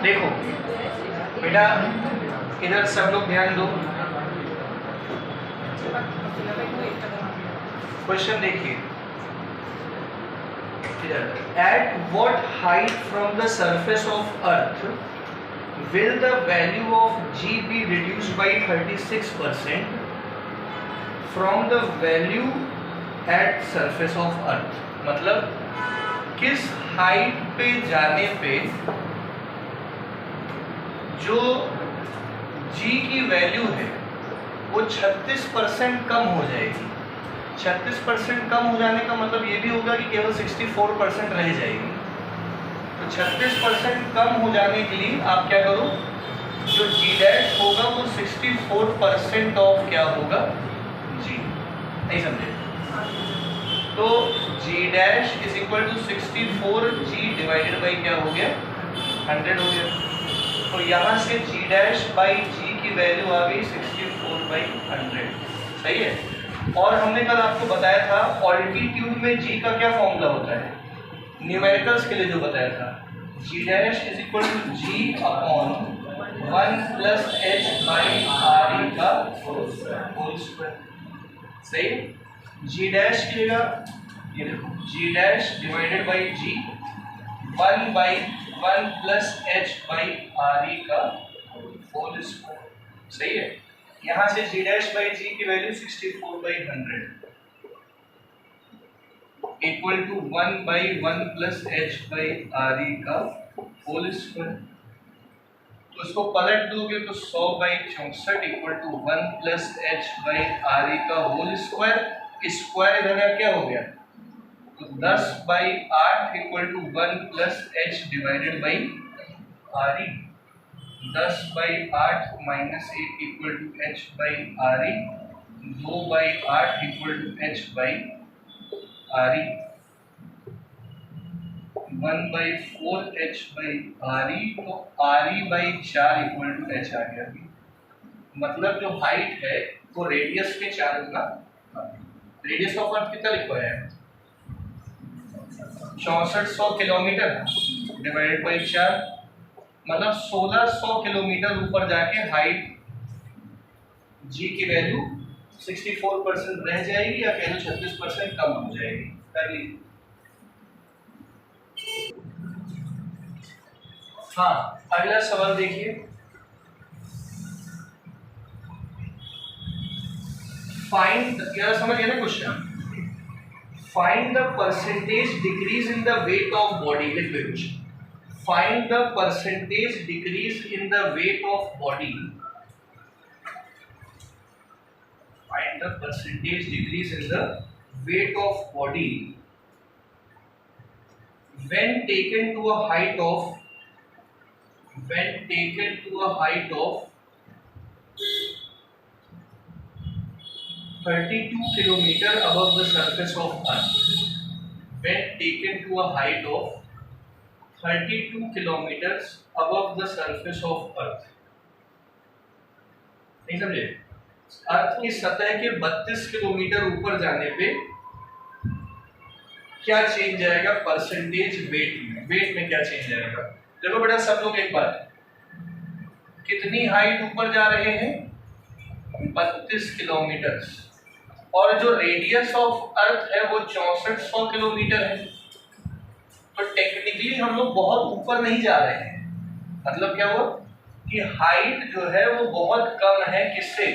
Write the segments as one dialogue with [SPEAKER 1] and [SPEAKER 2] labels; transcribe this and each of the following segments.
[SPEAKER 1] देखो बेटा, इधर सब लोग ध्यान दो। क्वेश्चन देखिए इधर, at what height from the surface of earth will the value of G be reduced by 36% from the value at surface of earth। मतलब किस हाइट पे जाने पे जो G की वैल्यू है वो 36% कम हो जाएगी। 36% कम हो जाने का मतलब ये भी होगा कि केवल 64% रह जाएगी। तो 36% कम हो जाने के लिए आप क्या करो, जो G डैश होगा वो 64% ऑफ क्या होगा, G। नहीं समझे? तो G dash is equal to 64G divided by क्या हो गया, 100 हो गया। तो यहाँ से G डैश बाई G की वैल्यू आ गई 64/100। सही है। और हमने कल आपको बताया था ऑल्टीट्यूड में G का क्या फॉर्मूला होता है, न्यूमेरिकल्स के लिए जो बताया था, G dash is equal to G upon 1 plus H by R का होल स्क्वायर। सही। G डैश की जगह ये देखो, G dash divided by G 1/1 plus H by R का होल स्क्वायर। सही है। यहाँ से G डैश बाई G की value 64/100 equal to 1/1 plus H by R का होल स्क्वायर। तो इसको पलट दोगे तो 100/64 equal to 1 plus H by R का होल स्क्वायर। स्क्वायर इधर क्या हो गया, तो 10/8 equal to 1 plus H divided by R। 10/8 minus 8 equal to H by R। 2/8 equal to H by R। 1/4 H by R। तो R/4 इक्वल टू H आ गया। मतलब जो हाइट है वो रेडियस के 4 गुना। रेडियस ऑफ अर्थ कितना लिखा है, 6400 किलोमीटर डिवाइडेड बाई 4, मतलब 1600 किलोमीटर ऊपर जाके हाइट G की वैल्यू 64% रह जाएगी या कह लो 36% कम हो जाएगी। कर लीजिए। हाँ, अगला सवाल देखिए। फाइंड, क्या समझ गया ना question, find the percentage decrease in the weight of body in which, find the percentage decrease in the weight of body, find the percentage decrease in the weight of body when taken to a height of, when taken to a height of 32 kilometer above the surface of earth, when taken to a height of 32 kilometers above the surface of earth। नहीं समझे? अर्थ की सतह के 32 kilometre ऊपर जाने पे क्या change आएगा परसेंटेज वेट में, वेट में क्या चेंज आएगा। देखो बेटा सब लोग एक बात, कितनी हाइट ऊपर जा रहे हैं, 32 किलोमीटर, और जो रेडियस ऑफ अर्थ है वो 6400 किलोमीटर है। तो टेक्निकली हम लोग बहुत ऊपर नहीं जा रहे हैं। मतलब क्या हुआ कि हाइट जो है वो बहुत कम है किससे,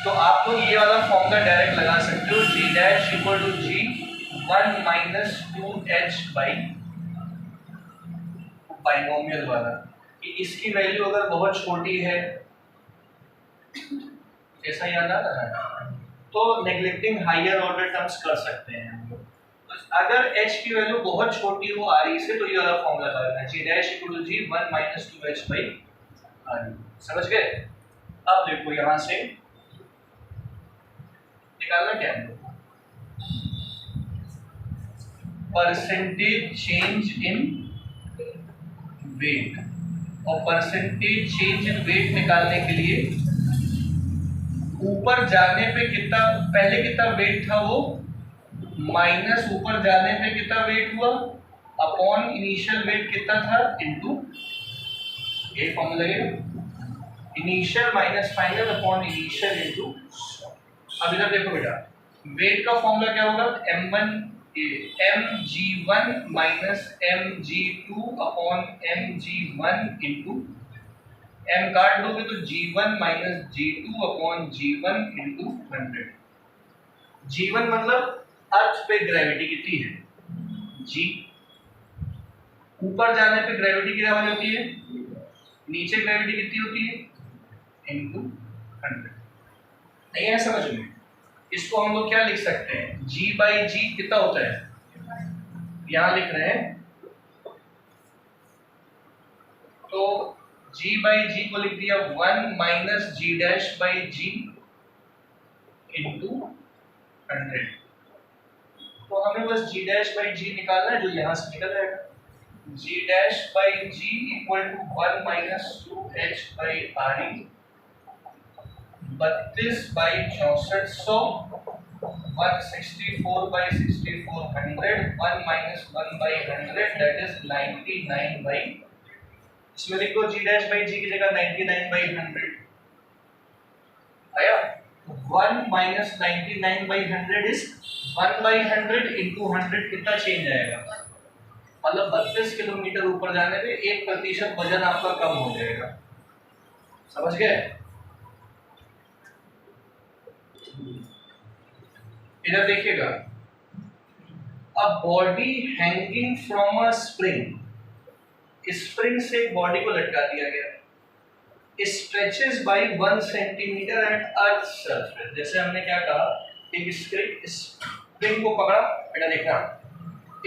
[SPEAKER 1] तो आप लोग ये वाला फॉर्मूला डायरेक्ट लगा सकते हो, G dash equal to G 1 minus 2H by binomial वाला, कि इसकी वैल्यू अगर बहुत छोटी है, ऐसा याद आ रहा है, तो नेग्लेक्टिंग हायर ऑर्डर टर्म्स कर सकते हैं हम लोग। तो अगर H की वैल्यू बहुत छोटी हो RE से, तो ये वाला फॉर्मूला लगाना, G dash equal to G 1 minus 2H by RE। समझ गए? अब देखो यहां से निकालना क्या है, परसेंटेज चेंज इन वेट, और परसेंटेज चेंज इन वेट निकालने के लिए ऊपर जाने पे कितना, पहले कितना वेट था वो माइनस ऊपर जाने पे कितना वेट हुआ अपॉन इनिशियल वेट कितना था इनटू यही फॉर्मूला लगेगा, initial minus final upon initial into. अब इधर देखो बेटा, वेट का फॉर्मूला क्या होगा, mg1 minus mg2 upon mg1 into, m काट दोगे तो g1 minus g2 upon g1 into 100। g1 मतलब अर्थ पे ग्रेविटी कितनी है, g, ऊपर जाने पे ग्रेविटी क्या हो जाती है, नीचे ग्रेविटी कितनी होती है, इंटू 100। नहीं है समझ में? इसको हम लोग क्या लिख सकते हैं, g बाई जी कितना होता है, यहां लिख रहे हैं, तो g बाई जी को लिख दिया 1 minus g dash by g into 100। तो हमें बस g डैश बाई जी निकालना है, जो यहां से निकल जाएगा, g dash by g equal to 1 minus 2h by are e, 32 by 6400, 164 by 6400, 1 minus 1 by 100 that is 99 by, इसमें लिख दो g डैश बाई जी की जगह 99 बाई 100 आया। 1 minus 99 by 100 is 1 by 100 into 100, कितना चेंज आएगा, मतलब 32 किलोमीटर ऊपर जाने पे 1% वजन आपका कम हो जाएगा। समझ गए? इधर देखिएगा, a body hanging from a spring, spring से बॉडी को लटका दिया गया, stretches by 1 centimetre at earth surface. जैसे हमने क्या कहा, एक स्प्रिंग को पकड़ा, बेटा देखना,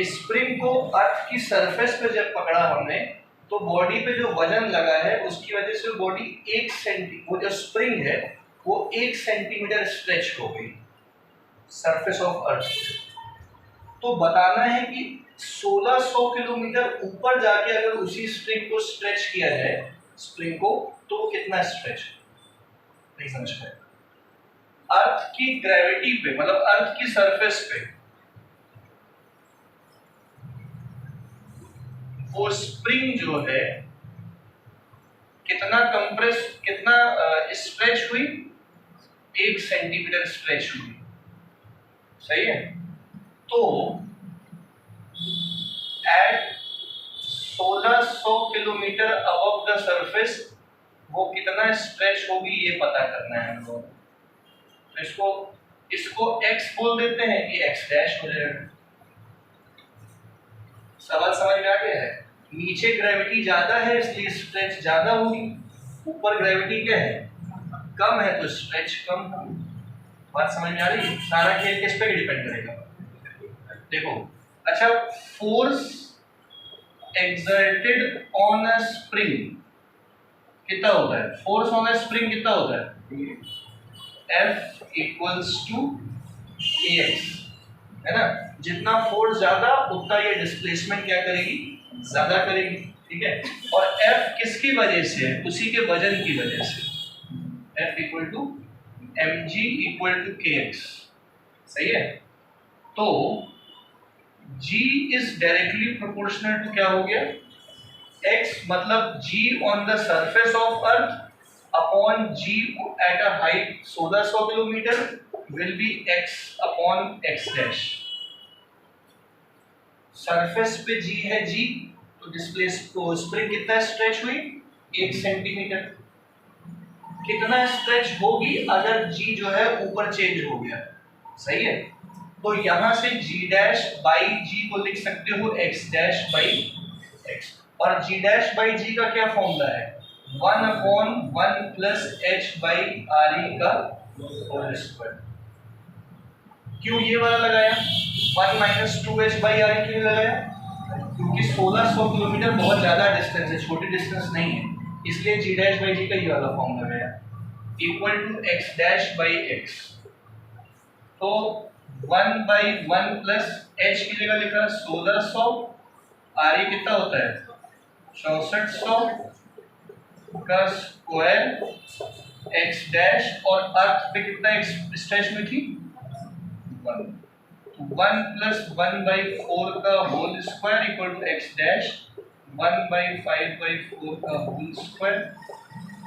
[SPEAKER 1] स्प्रिंग को अर्थ की सरफेस पे जब पकड़ा हमने, तो बॉडी पे जो वजन लगा है उसकी वजह से बॉडी 1 सेंटी, वो जो स्प्रिंग है वो 1 सेंटीमीटर स्ट्रेच हो गई सरफेस ऑफ अर्थ। तो बताना है कि 1600 किलोमीटर ऊपर जाके अगर उसी स्प्रिंग को स्ट्रेच किया जाए, स्प्रिंग को, तो वो कितना स्ट्रेच, नहीं समझ पाए? अर्थ की ग्रेविटी पे, मतलब अर्थ की सरफेस पे वो स्प्रिंग जो है कितना कंप्रेस, कितना स्ट्रेच हुई, 1 सेंटीमीटर स्ट्रेच हुई, सही है। तो at 1600 kilometre above the surface वो कितना स्ट्रेच होगी ये पता करना है हम लोगों को। तो इसको x बोल देते हैं, ये x डैश हो जाएगा। सवाल समझ में आ गया है? नीचे ग्रेविटी ज्यादा है इसलिए स्ट्रेच ज्यादा होगी, ऊपर ग्रेविटी क्या है, कम है तो स्ट्रेच कम होगी। बात समझ में आ रही है? सारा खेल किस पे डिपेंड करेगा, देखो। अच्छा, force exerted on a spring कितना होता है, फोर्स ऑन अ स्प्रिंग कितना होता है, F इक्वल्स टू AX, है ना। जितना फोर्स ज्यादा उतना ये डिस्प्लेसमेंट क्या करेगी, ज्यादा करेगी, ठीक है। और F किसकी वजह से है, उसी के वजन की वजह से। F equal to mg equal to kx, सही है। तो g is directly proportional to क्या हो गया, x, मतलब g on the surface of earth upon g at a height 1600 kilometre will be x upon x dash. Surface पे g है g, तो डिस्प्लेस को स्प्रिंग कितना स्ट्रेच हुई, 1 सेंटीमीटर। कितना स्ट्रेच होगी अगर g जो है ऊपर चेंज हो गया, सही है। तो यहां से g डैश बाई g को लिख सकते हो x डैश बाई x, और g डैश बाई g का क्या फॉर्मूला है, 1 upon 1 plus h by R E का होल स्क्वायर। क्यों ये वाला लगाया, 1 minus 2h by R E क्यों लगाया, क्योंकि 1600 किलोमीटर बहुत ज्यादा डिस्टेंस है, छोटी डिस्टेंस नहीं है, इसलिए g डैश बाई g का ये वाला फॉर्म लगाया, equal to x dash by x। तो 1 बाई 1 प्लस h की जगह लिखा 1600, आर ई कितना होता है 6400 का स्क्वायर x डैश, और अर्थ पे कितना स्ट्रेच में थी 1 प्लस 1 बाई 4 का whole square equal to x dash 1/5/4 का होल स्क्वायर,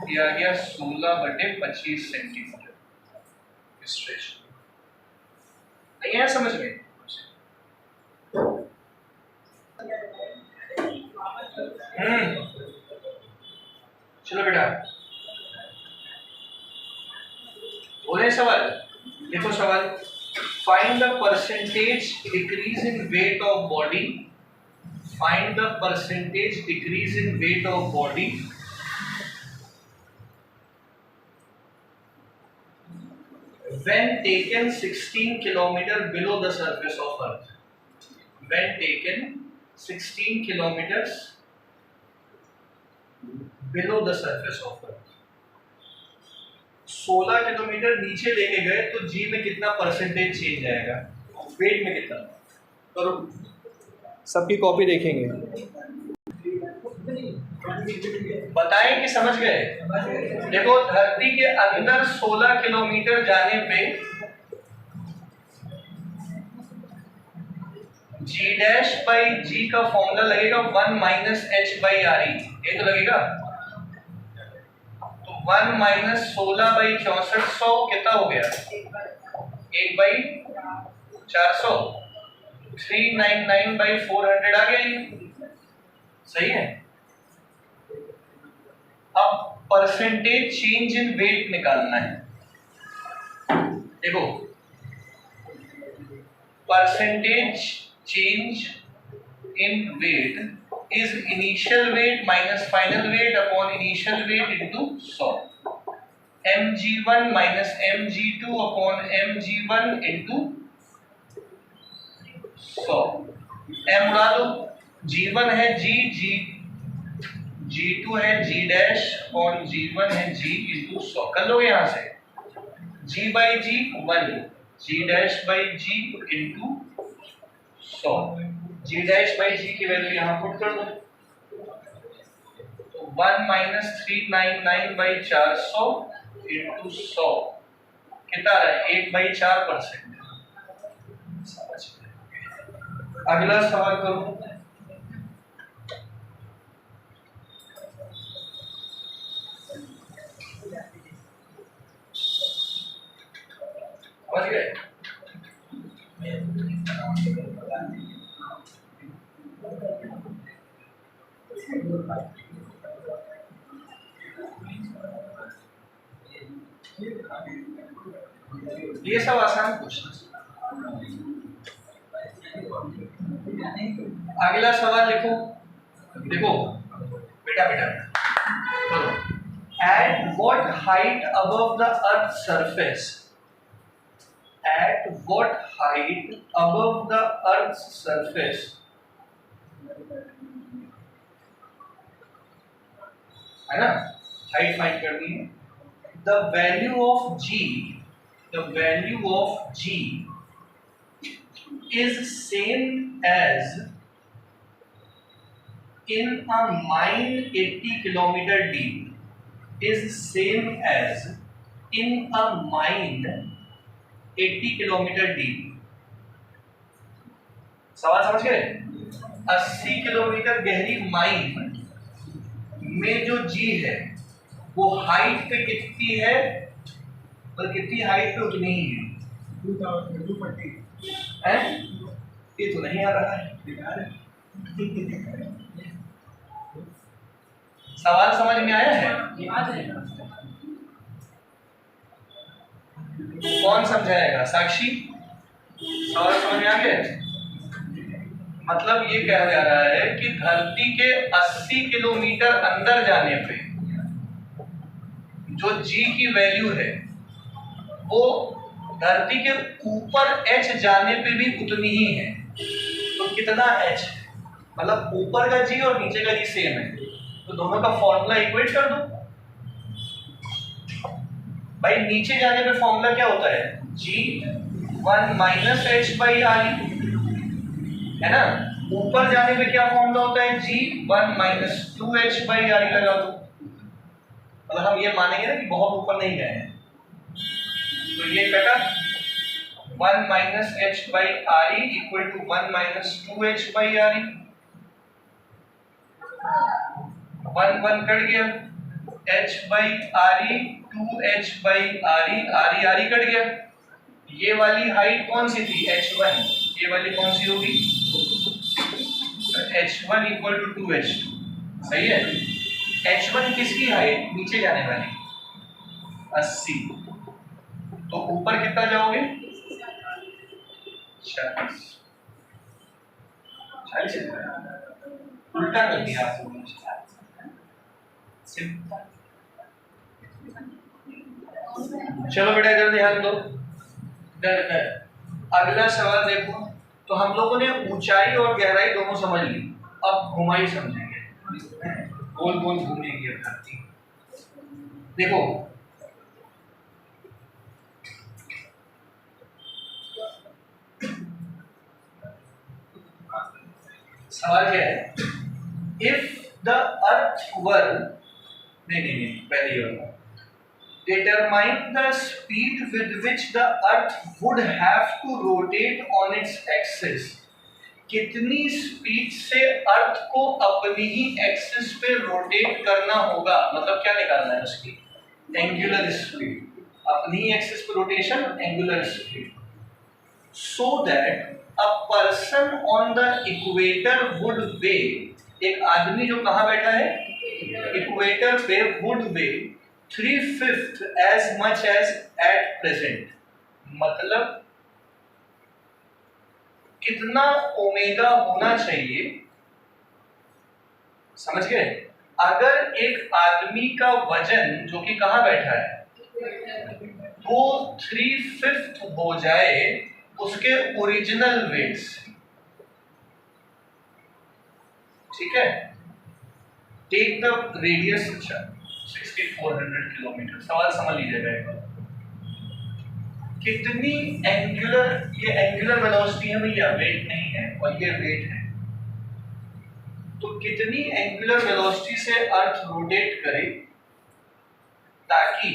[SPEAKER 1] ये आ गया 16/25 सेंटीमीटर स्ट्रेच। नहीं है समझ में? चलो बेटा बोले सवाल, देखो सवाल, find the percentage decrease in weight of body, find the percentage decrease in weight of body when taken 16 kilometer below the surface of earth, when taken 16 kilometers below the surface of earth, 16 kilometre नीचे लेके गए तो जी में कितना percentage change आएगा, wait में कितना, करो सबकी कॉपी देखेंगे, बताएं कि समझ गए। देखो धरती के अंदर 16 किलोमीटर जाने पे जी डैश बाई जी का फॉर्मूला लगेगा 1 minus H by R E, ये तो लगेगा। तो 1 माइनस 16/6400 कितना हो गया, 1/400, 399/400 आ गया ये, सही है। अब परसेंटेज चेंज इन वेट निकालना है। देखो percentage change in weight is initial weight minus final weight upon initial weight into 100, mg1 minus mg2 upon mg1 into 100, m उड़ा दो, g1 है g2 है g डैश और g1 है g इंटू 100, कर लो यहाँ से, g by g 1, g dash by g into 100, g dash by g की वैल्यू यहाँ पुट कर दो, तो 1 माइनस 399/400 इंटू 100 कितना आ रहा है, 1/4%। अगला सवाल करो। समझ गए? ये सब आसान क्वेश्चन। अगला सवाल लिखो, देखो बेटा करो, at what height above the earth's surface, at what height above the earth's surface है ना, हाइट फाइंड करनी है, the value of g is same as in a mine 80 kilometer deep, is same as in a mine 80 kilometre deep. सवाल समझ गए? 80 kilometre गहरी mine में जो जी है वो हाइट पे कितनी है, और कितनी हाइट पे उतनी ही है, 240 है, ये तो नहीं आ रहा है। सवाल समझ में आया है? कौन समझाएगा? साक्षी, सवाल समझ में आ गया? मतलब ये कहा जा रहा है कि धरती के 80 किलोमीटर अंदर जाने पे जो जी की वैल्यू है वो धरती के ऊपर एच जाने पे भी उतनी ही है। तो कितना एच है, मतलब ऊपर का जी और नीचे का जी सेम है, तो दोनों का फॉर्मूला इक्वेट कर दो। भाई नीचे जाने पे फॉर्मूला क्या होता है, g1 minus H by are है ना, ऊपर जाने पे क्या फॉर्मूला होता है, g1 minus 2h by are लगा दो। अगर हम ये मानेंगे ना कि बहुत ऊपर नहीं गए हैं, तो ये कटा 1 minus H by R equal to 1 minus 2h by R. 1 1 cut गया, h by are E 2h by are E cut गया। ये वाली हाइट कौन सी थी, h1, ये वाली कौन सी होगी, h1 इक्वल टू 2h2, सही है। h1 किसकी हाइट, नीचे जाने वाली 80, तो ऊपर कितना जाओगे 40, 40 उल्टा कर दिया आपको। चलो बेटा इधर ध्यान दो, अगला सवाल देखो। तो हम लोगों ने ऊंचाई और गहराई दोनों समझ ली, अब घुमाई समझेंगे, गोल गोल घूमेगी अब धरती। देखो सवाल क्या है, इफ द अर्थ वर, नहीं पहले ये वाला, determine the speed with which the earth would have to rotate on its axis, कितनी स्पीड से अर्थ को अपनी ही एक्सिस पे रोटेट करना होगा, मतलब क्या निकालना है उसकी एंगुलर स्पीड, अपनी ही एक्सिस पे rotation angular speed, so that a person on the equator would weigh, एक आदमी जो कहाँ बैठा है इक्वेटर पे, would weigh 3/5 as much as at present, मतलब कितना ओमेगा होना चाहिए, समझ गए। अगर एक आदमी का वजन जो कि कहाँ बैठा है वो 3/5 हो जाए उसके ओरिजिनल वेट से, ठीक है। टेक द रेडियस 6400 किलोमीटर, सवाल समझ लीजिएगा एक बार, कितनी एंगुलर, ये एंगुलर वेलोसिटी है भैया, वेट नहीं है, और ये वेट है, तो कितनी एंगुलर वेलोसिटी से अर्थ रोटेट करे ताकि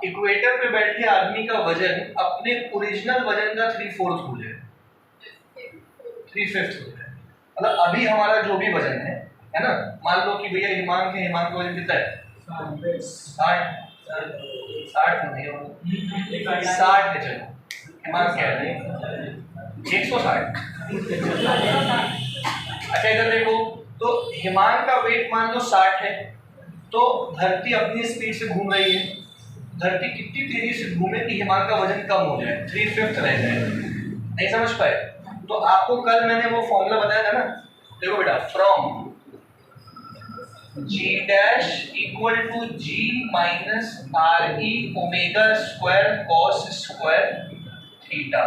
[SPEAKER 1] इक्वेटर पे बैठे आदमी का वजन अपने ओरिजिनल वजन का 3/4 हो जाए, 3/5 हो जाए। मतलब अभी हमारा जो भी वजन है ना, मान लो कि भैया हिमांक है, हिमांक का वजन कितना है 60 नहीं होगा 60 है, चलो हिमांक क्या है 160। अच्छा इधर देखो, तो हिमांक का वेट मान लो 60 है, तो धरती अपनी स्पीड से घूम रही है, धरती कितनी तेजी से घूमे कि हिमांक का वजन कम हो जाए, 3/5 रह जाए, नहीं समझ पाए। तो आपको कल मैंने वो फॉर्मूला बताया था ना, देखो बेटा, from g dash equal to g minus R E omega square cos square theta,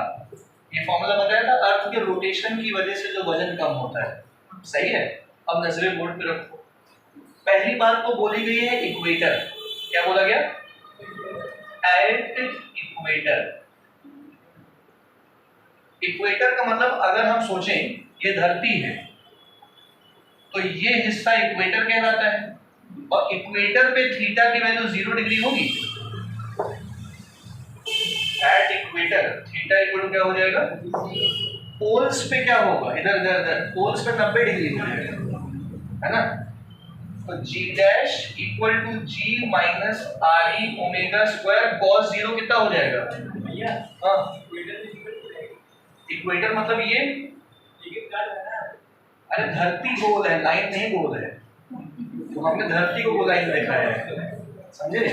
[SPEAKER 1] ये फॉर्मूला बताया था अर्थ के रोटेशन की वजह से जो वजन कम होता है, सही है। अब नजरें बोर्ड पे रखो, पहली बात तो बोली गई है इक्वेटर, क्या बोला गया एट इक्वेटर। इक्वेटर का मतलब अगर हम सोचें ये धरती है तो ये हिस्सा इक्वेटर कहलाता है, और इक्वेटर पे थीटा की वैल्यू 0 डिग्री होगी, एट इक्वेटर थीटा इक्वल क्या हो जाएगा, पोल्स पे क्या होगा, इधर इधर इधर पोल्स पे 90 डिग्री हो जाएगा, है ना। तो g dash equal to g minus R E omega square cos 0 कितना हो जाएगा भैया, हाँ इक्वेटर मतलब ये, अरे धरती गोल है, लाइन नहीं गोल है, तो हमने धरती को गोल लाइन देखा है, समझे।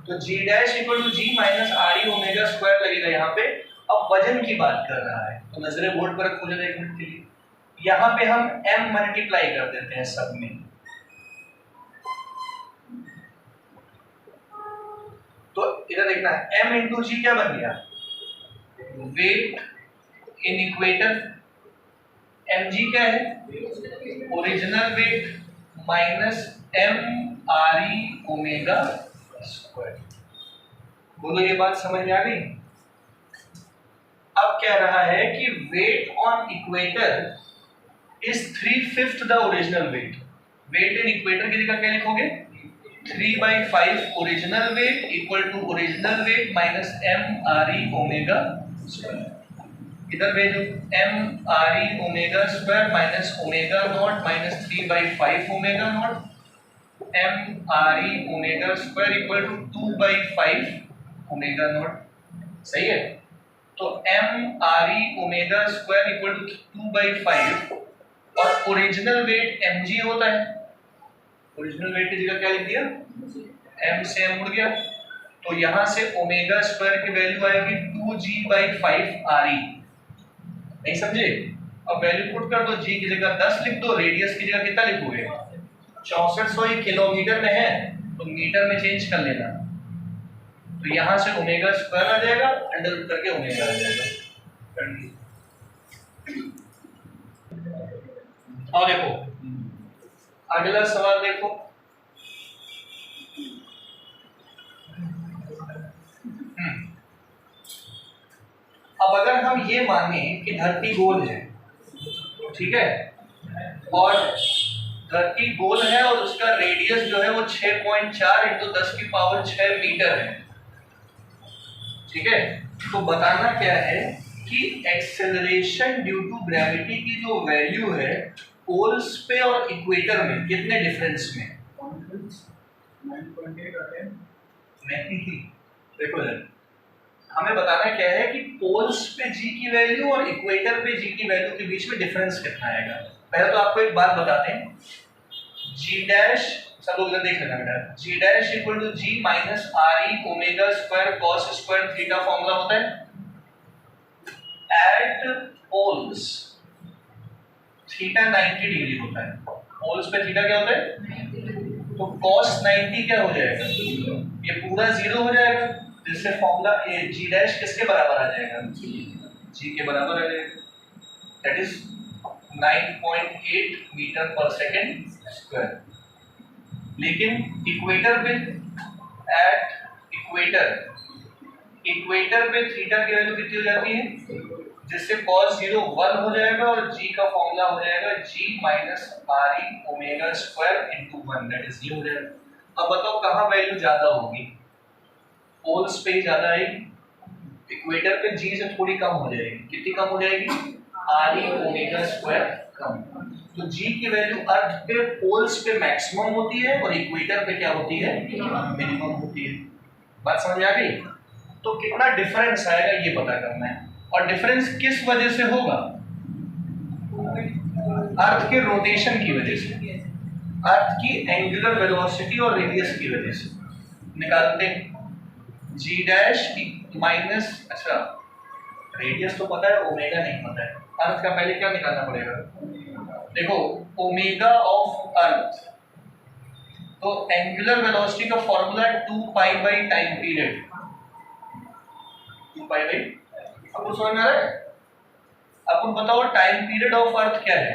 [SPEAKER 1] तो g dash equal to g minus R E omega square लगेगा यहाँ पे। अब वजन की बात कर रहा है तो नजरें बोर्ड पर रखो जरा एक मिनट के लिए, यहाँ पे हम m मल्टीप्लाई कर देते हैं सब में, तो इधर देखना है m इंटू जी क्या बन गया, वेट इन इक्वेटर, mg क्या है original weight minus m are E omega square. बोलो ये बात समझ में आ गई। अब कह रहा है कि weight on equator is 3/5 the original weight, weight in equator की जगह क्या लिखोगे 3/5 original weight equal to original weight minus M R E omega square. इधर भेजो M R E omega square minus omega not minus 3/5 omega not M R E omega square equal to 2/5 omega not. सही है। तो M R E omega square equal to 2/5 और original wait mg होता है। Original wait की जगह क्या लिख दिया, m से m उड़ गया, तो यहां से ओमेगा स्क्वायर की वैल्यू आएगी 2g/5 re। नहीं समझे? अब वैल्यू पुट कर दो, g की जगह 10 लिख दो, रेडियस की जगह कितना लिखोगे 6400, ये किलोमीटर में है तो मीटर में चेंज कर लेना। तो यहां से ओमेगा स्क्वायर आ जाएगा, अंडर रूट करके ओमेगा आ जाएगा। और देखो अगला सवाल देखो, अब अगर हम ये माने कि धरती गोल है, ठीक है, और धरती गोल है और उसका रेडियस जो है वो 6.4 × 10⁻6 मीटर है, ठीक है, तो बताना क्या है कि एक्सेलरेशन ड्यू टू ग्रेविटी की जो वैल्यू है पोल्स पे और इक्वेटर में कितने डिफरेंस में। नहीं, देखो हमें बताना क्या है कि पोल्स पे g की वैल्यू और इक्वेटर पे g की वैल्यू के बीच में डिफरेंस कितना आएगा। पहले तो आपको एक बात बताते हैं, g डैश, सब लोग देख लेना बेटा, g dash equal to g minus r e omega square cos square theta formula होता है। एट पोल्स थीटा 90 डिग्री होता है, पोल्स पे थीटा क्या होता है, तो cos 90 क्या हो जाएगा, ये पूरा 0 हो जाएगा, जिससे फॉर्मूला ये g डैश किसके बराबर आ जाएगा, g के बराबर आ जाएगा, दैट इज 9.8 मीटर पर सेकेंड स्क्वायर। लेकिन इक्वेटर पे, एट इक्वेटर पे थीटा की वैल्यू कितनी हो जाती है, जिससे cos 0 1 हो जाएगा और g का फॉर्मूला हो जाएगा g minus r e omega square into 1, that is ये हो जाएगा। अब बताओ कहां वैल्यू ज्यादा होगी, पोल्स पे ज्यादा आएगी, इक्वेटर पे g से थोड़ी कम हो जाएगी, कितनी कम हो जाएगी, r e ओमेगा स्क्वायर कम। तो g की वैल्यू अर्थ पे पोल्स पे मैक्सिमम होती है और इक्वेटर पे क्या होती है, मिनिमम होती है। बात समझ आ गई? तो कितना डिफरेंस आएगा ये पता करना है, और डिफरेंस किस वजह से होगा, अर्थ के रोटेशन की वजह से, अर्थ की एंगुलर वेलोसिटी और रेडियस की वजह से। निकालते g डैश माइनस, अच्छा रेडियस तो पता है, ओमेगा नहीं पता है, अर्थ का पहले क्या निकालना पड़ेगा, देखो ओमेगा ऑफ अर्थ, तो एंगुलर वेलोसिटी का फॉर्मूला 2π टाइम पीरियड, 2π, आपको समझ में आ रहा है? आपको बताओ टाइम पीरियड ऑफ अर्थ क्या है,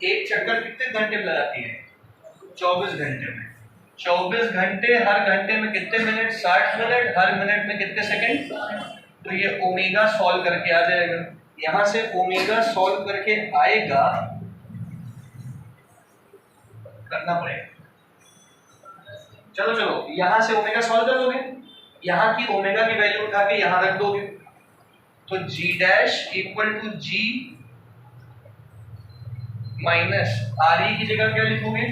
[SPEAKER 1] एक चक्कर कितने घंटे में लगाती है, 24 घंटे में, 24 घंटे, हर घंटे में कितने मिनट, 60 मिनट, हर मिनट में कितने सेकंड, तो ये ओमेगा सॉल्व करके आ जाएगा, यहां से ओमेगा सॉल्व करके आएगा, करना पड़ेगा, चलो चलो यहां से ओमेगा सॉल्व कर दोगे, यहाँ की ओमेगा की वैल्यू उठा के यहाँ रख दोगे, तो g dash equal to g minus R E की जगह क्या लिखोगे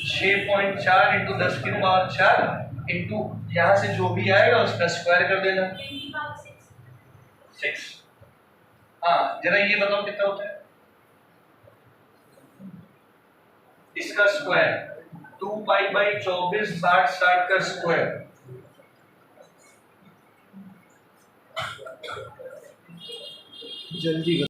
[SPEAKER 1] 6.4 × 10⁻4 इंटू यहाँ से जो भी आएगा उसका स्क्वायर कर देना 6। हाँ जरा ये बताओ कितना होता है, इसका स्क्वायर 2π/24, 60 का स्क्वायर, जल्दी